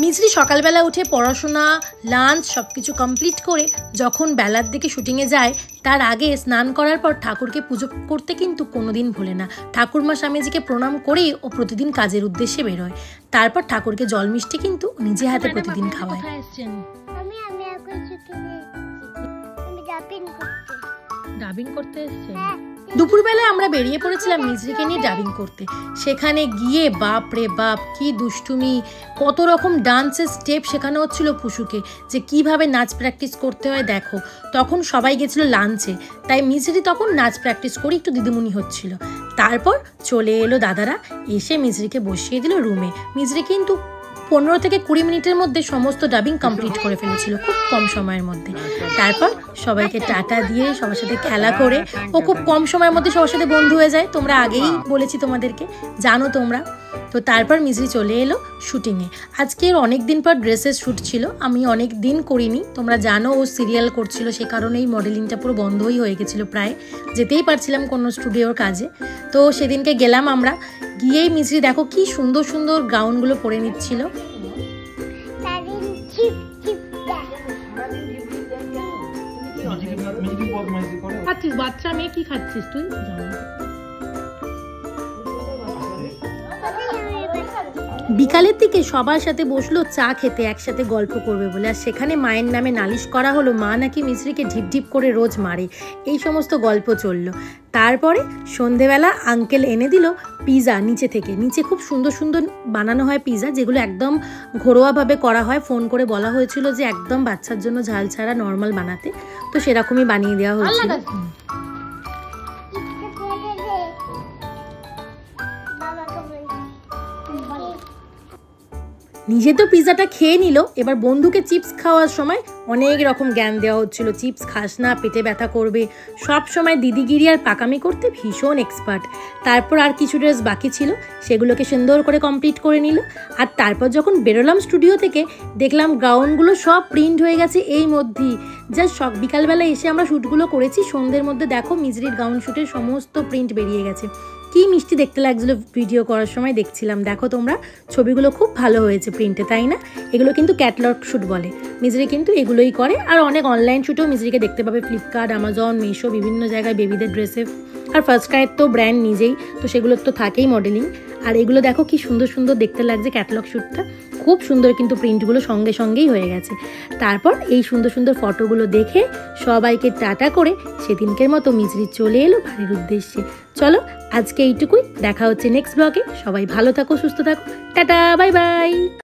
মিছরি সকালবেলা উঠে পড়াশোনা লাঞ্চ সব কিছু কমপ্লিট করে যখন বেলার দিকে শুটিংয়ে যায় তার আগে স্নান করার পর ঠাকুরকে পুজো করতে কিন্তু কোনোদিন ভোলে না। ঠাকুরমা স্বামীজিকে প্রণাম করেই ও প্রতিদিন কাজের উদ্দেশ্যে বেরোয়। তারপর ঠাকুরকে জল মিষ্টি কিন্তু নিজে হাতে প্রতিদিন খাওয়ায়। ডাবিং করতে এসেছে। দুপুরবেলায় আমরা বেরিয়ে পড়েছিলাম মিছরিকে নিয়ে ডাবিং করতে। সেখানে গিয়ে বাপ রে বাপ কি দুষ্টুমি, কত রকম ডান্সের স্টেপ শেখানো হচ্ছিল পুশুকে, যে কিভাবে নাচ প্র্যাকটিস করতে হয় দেখো। তখন সবাই গেছিল লাঞ্চে, তাই মিছরি তখন নাচ প্র্যাকটিস করে একটু দিদিমণি হচ্ছিল। তারপর চলে এলো দাদারা, এসে মিছরিকে বসিয়ে দিল রুমে। মিছরি কিন্তু 15 থেকে 20 মিনিটের মধ্যে সমস্ত ডাবিং কমপ্লিট করে ফেলেছিল, খুব কম সময়ের মধ্যে। তারপর সবাইকে টাটা দিয়ে সবার সাথে খেলা করে ও খুব কম সময়ের মধ্যে সবার সাথে বন্ধু হয়ে যায়। তোমরা আগেই বলেছি তোমাদেরকে, জানো তোমরা। তো তারপর মিছরি চলে এলো শুটিংয়ে। আজকের অনেক দিন পর ড্রেসের শ্যুট ছিল, আমি অনেক দিন করিনি। তোমরা জানো ও সিরিয়াল করছিল, সে কারণেই মডেলিংটা পুরো বন্ধই হয়ে গেছিলো, প্রায় যেতেই পারছিলাম কোনো স্টুডিওর কাজে। তো সেদিনকে গেলাম আমরা, গিয়েই মিছরি দেখো কি সুন্দর সুন্দর গাউনগুলো পরে নিচ্ছিল। বাচ্চা মেয়ে কি খাচ্ছিস তুই? বিকালের দিকে সবার সাথে বসলো চা খেতে, একসাথে গল্প করবে বলে। আর সেখানে মায়ের নামে নালিশ করা হলো, মা নাকি মিছরিকে ঢিপ ঢিপ করে রোজ মারে, এই সমস্ত গল্প চললো। তারপরে সন্ধেবেলা আঙ্কেল এনে দিল পিৎজা নিচে থেকে। নিচে খুব সুন্দর সুন্দর বানানো হয় পিৎজা, যেগুলো একদম ঘরোয়াভাবে করা হয়। ফোন করে বলা হয়েছিল যে একদম বাচ্চার জন্য ঝাল ছাড়া নর্মাল বানাতে, তো সেরকমই বানিয়ে দেওয়া হয়েছিল। নিজে তো পিৎজাটা খেয়ে নিল, এবার বন্ধুকে চিপস খাওয়ার সময় অনেক রকম জ্ঞান দেওয়া হচ্ছিল। চিপস খাস না, পেটে ব্যথা করবে। সব সময় দিদিগিরি আর পাকামি করতে ভীষণ এক্সপার্ট। তারপর আর কিছু ড্রেস বাকি ছিল, সেগুলোকে সুন্দর করে কমপ্লিট করে নিল। আর তারপর যখন বেরোলাম স্টুডিও থেকে, দেখলাম গাউনগুলো সব প্রিন্ট হয়ে গেছে এই মধ্যেই। জাস্ট বিকালবেলা এসে আমরা শ্যুটগুলো করেছি, সন্ধ্যের মধ্যে দেখো মিছরির গাউন শ্যুটের সমস্ত প্রিন্ট বেরিয়ে গেছে। কি মিষ্টি দেখতে লাগছিল ভিডিও করার সময়, দেখছিলাম। দেখো তোমরা, ছবিগুলো খুব ভালো হয়েছে প্রিন্টে, তাই না? এগুলো কিন্তু ক্যাটালগ শ্যুট বলে। মিছরি কিন্তু এগুলোই করে। আর অনেক অনলাইন শ্যুটেও মিছরিকে দেখতে পাবে, ফ্লিপকার্ট, অ্যামাজন, মিশো, বিভিন্ন জায়গায় বেবিদের ড্রেসে। আর ফার্স্ট ক্রাইয়ের তো ব্র্যান্ড নিজেই, তো সেগুলোর তো থাকেই মডেলিং। আর এগুলো দেখো কি সুন্দর সুন্দর দেখতে লাগছে ক্যাটালগ শ্যুটটা, খুব সুন্দর, কিন্তু প্রিন্টগুলো সঙ্গে সঙ্গেই হয়ে গেছে। তারপর এই সুন্দর সুন্দর ফটোগুলো দেখে সবাইকে টাটা করে সেদিনকের মতো মিছরি চলে এলো বাড়ির উদ্দেশ্যে। চলো আজকে এইটুকুই, দেখা হচ্ছে নেক্সট ব্লগে। সবাই ভালো থাকো, সুস্থ থাকো, টাটা, বাই বাই।